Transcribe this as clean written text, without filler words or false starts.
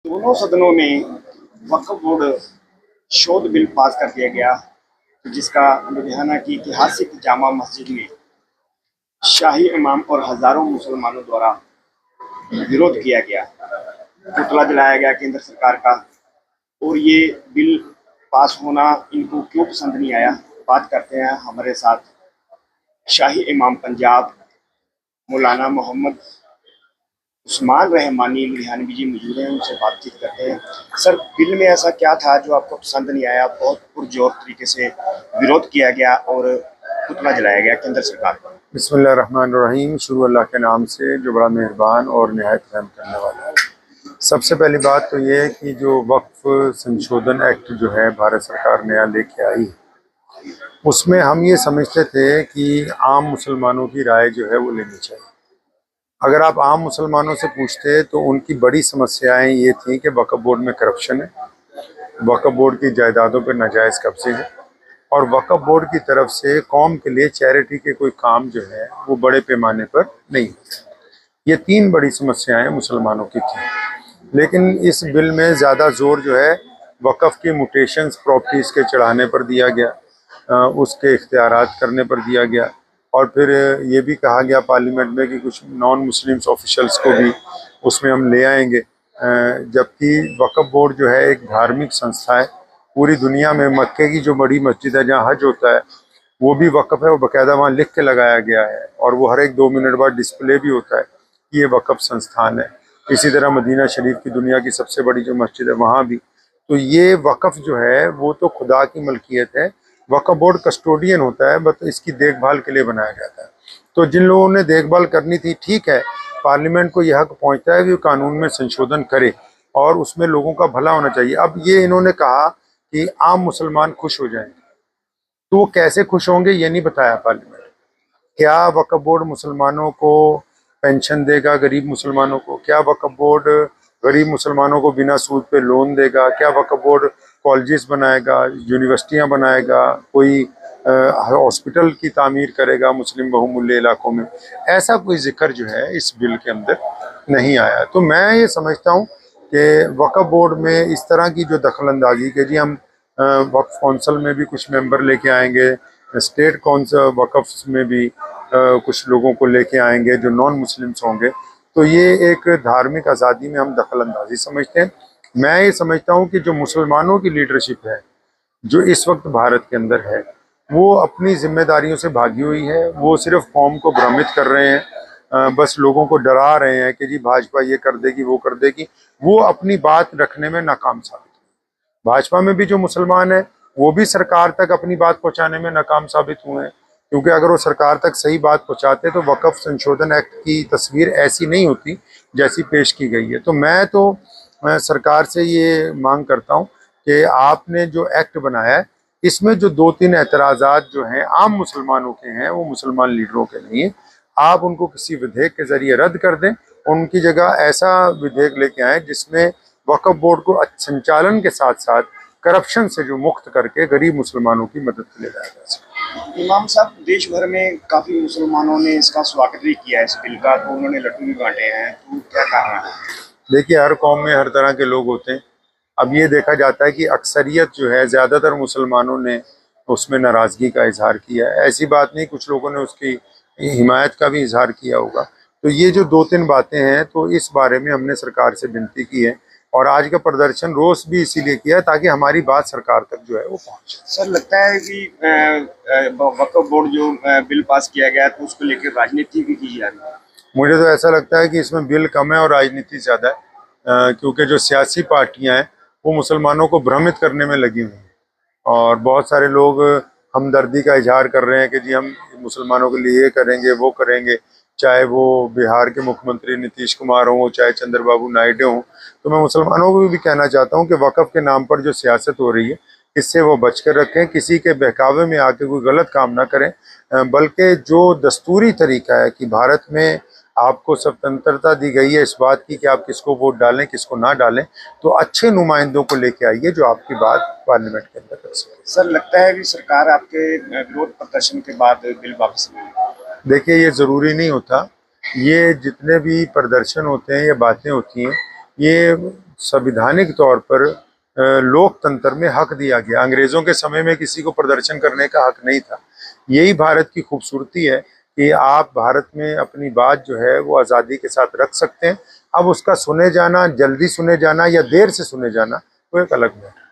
दोनों सदनों में वक्फ बोर्ड शोध बिल पास कर दिया गया, जिसका लुधियाना की ऐतिहासिक जामा मस्जिद में शाही इमाम और हजारों मुसलमानों द्वारा विरोध किया गया। पुतला जलाया गया केंद्र सरकार का। और ये बिल पास होना इनको क्यों पसंद नहीं आया, बात करते हैं। हमारे साथ शाही इमाम पंजाब मौलाना मोहम्मद उस्मान रहमानी लुधियानवी जी मौजूद हैं, उनसे बातचीत करते हैं। सर, बिल में ऐसा क्या था जो आपको पसंद नहीं आया? बहुत पुरजोर तरीके से विरोध किया गया और पुतला जलाया गया केंद्र सरकार पर। बिस्मिल्लाहिर्रहमानिर्रहीम। शुरू अल्लाह के नाम से जो बड़ा मेहरबान और निहायत रहम करने वाला है। सबसे पहली बात तो ये है कि जो वक्फ संशोधन एक्ट जो है भारत सरकार नया लेके आई, उसमें हम ये समझते थे कि आम मुसलमानों की राय जो है वो लेनी चाहिए। अगर आप आम मुसलमानों से पूछते तो उनकी बड़ी समस्याएं ये थी कि वक्फ बोर्ड में करप्शन है, वक्फ बोर्ड की जायदादों पर नाजायज़ कब्जे हैं और वक्फ बोर्ड की तरफ से कौम के लिए चैरिटी के कोई काम जो है वो बड़े पैमाने पर नहीं होते। ये तीन बड़ी समस्याएं मुसलमानों की थी। लेकिन इस बिल में ज़्यादा जोर जो है वक्फ की म्यूटेशंस प्रॉपर्टीज़ के चढ़ाने पर दिया गया, उसके इख्तियारात करने पर दिया गया। और फिर ये भी कहा गया पार्लियामेंट में कि कुछ नॉन मुस्लिम्स ऑफिशल्स को भी उसमें हम ले आएंगे, जबकि वक्फ बोर्ड जो है एक धार्मिक संस्था है। पूरी दुनिया में मक्के की जो बड़ी मस्जिद है जहाँ हज होता है वो भी वक्फ है, वो बाकायदा वहाँ लिख के लगाया गया है और वो हर एक 2 मिनट बाद डिस्प्ले भी होता है कि ये वक्फ संस्थान है। इसी तरह मदीना शरीफ की दुनिया की सबसे बड़ी जो मस्जिद है वहाँ भी। तो ये वक्फ जो है वो तो खुदा की मलकियत है, वक्फ बोर्ड कस्टोडियन होता है, बस इसकी देखभाल के लिए बनाया जाता है। तो जिन लोगों ने देखभाल करनी थी, ठीक है, पार्लियामेंट को यह हक पहुँचता है कि कानून में संशोधन करे और उसमें लोगों का भला होना चाहिए। अब ये इन्होंने कहा कि आम मुसलमान खुश हो जाएंगे, तो वो कैसे खुश होंगे ये नहीं बताया पार्लियामेंट। क्या वक्फ बोर्ड मुसलमानों को पेंशन देगा, गरीब मुसलमानों को? क्या वक्फ बोर्ड गरीब मुसलमानों को बिना सूद पे लोन देगा? क्या वक्फ बोर्ड कॉलेजेस बनाएगा, यूनिवर्सिटियां बनाएगा, कोई हॉस्पिटल की तामीर करेगा मुस्लिम बहुमूल्य इलाकों में? ऐसा कोई जिक्र जो है इस बिल के अंदर नहीं आया। तो मैं ये समझता हूँ कि वक्फ बोर्ड में इस तरह की जो दखल अंदाजी के जी हम वक्फ कौंसिल में भी कुछ मेंबर लेके आएंगे, स्टेट कौंसिल वक्फ में भी कुछ लोगों को लेके आएंगे जो नॉन मुस्लिम्स होंगे, तो ये एक धार्मिक आज़ादी में हम दखल अंदाजी समझते हैं। मैं ये समझता हूँ कि जो मुसलमानों की लीडरशिप है जो इस वक्त भारत के अंदर है वो अपनी जिम्मेदारियों से भागी हुई है। वो सिर्फ कौम को भ्रमित कर रहे हैं, बस लोगों को डरा रहे हैं कि जी भाजपा ये कर देगी वो कर देगी। वो अपनी बात रखने में नाकाम साबित हुए। भाजपा में भी जो मुसलमान है वो भी सरकार तक अपनी बात पहुंचाने में नाकाम साबित हुए हैं, क्योंकि अगर वो सरकार तक सही बात पहुंचाते तो वक्फ संशोधन एक्ट की तस्वीर ऐसी नहीं होती जैसी पेश की गई है। तो मैं तो सरकार से ये मांग करता हूँ कि आपने जो एक्ट बनाया है इसमें जो 2-3 एतराज़ात जो हैं आम मुसलमानों के हैं, वो मुसलमान लीडरों के नहीं है। आप उनको किसी विधेयक के जरिए रद्द कर दें, उनकी जगह ऐसा विधेयक लेके आए जिसमें वक्फ बोर्ड को संचालन के साथ साथ करप्शन से जो मुक्त करके गरीब मुसलमानों की मदद के लिए लाया जा सके। इमाम साहब, देश भर में काफी मुसलमानों ने इसका स्वागत भी किया है इस बिल का, तो उन्होंने लड्डू भी बांटे हैं, तो क्या कारण है? देखिए, हर कौम में हर तरह के लोग होते हैं। अब ये देखा जाता है कि अक्सरियत जो है ज़्यादातर मुसलमानों ने उसमें नाराज़गी का इजहार किया है। ऐसी बात नहीं, कुछ लोगों ने उसकी हिमायत का भी इजहार किया होगा। तो ये जो 2-3 बातें हैं, तो इस बारे में हमने सरकार से विनती की है और आज का प्रदर्शन रोज भी इसीलिए किया ताकि हमारी बात सरकार तक जो है वो पहुंचे। सर, लगता है कि वक्फ बोर्ड जो बिल पास किया गया तो उसको लेकर राजनीति भी की जा रही है। मुझे तो ऐसा लगता है कि इसमें बिल कम है और राजनीति ज़्यादा है, क्योंकि जो सियासी पार्टियां हैं वो मुसलमानों को भ्रमित करने में लगी हुई हैं और बहुत सारे लोग हमदर्दी का इजहार कर रहे हैं कि जी हम मुसलमानों के लिए ये करेंगे वो करेंगे, चाहे वो बिहार के मुख्यमंत्री नीतीश कुमार हों, चाहे चंद्रबाबू नायडू हों। तो मैं मुसलमानों को भी कहना चाहता हूं कि वक्फ के नाम पर जो सियासत हो रही है इससे वो बच कर रखें, किसी के बहकावे में आके कोई गलत काम ना करें, बल्कि जो दस्तूरी तरीका है कि भारत में आपको स्वतंत्रता दी गई है इस बात की कि आप किसको वोट डालें किसको ना डालें, तो अच्छे नुमाइंदों को लेके आइए जो आपकी बात पार्लियामेंट के अंदर कर सके। सर, लगता है कि सरकार आपके विरोध प्रदर्शन के बाद बिल वापस लेगी? देखिए, ये ज़रूरी नहीं होता। ये जितने भी प्रदर्शन होते हैं, ये बातें होती हैं, ये संविधानिक तौर पर लोकतंत्र में हक दिया गया। अंग्रेजों के समय में किसी को प्रदर्शन करने का हक नहीं था। यही भारत की खूबसूरती है कि आप भारत में अपनी बात जो है वो आज़ादी के साथ रख सकते हैं। अब उसका सुने जाना, जल्दी सुने जाना या देर से सुने जाना, वो एक अलग बात है।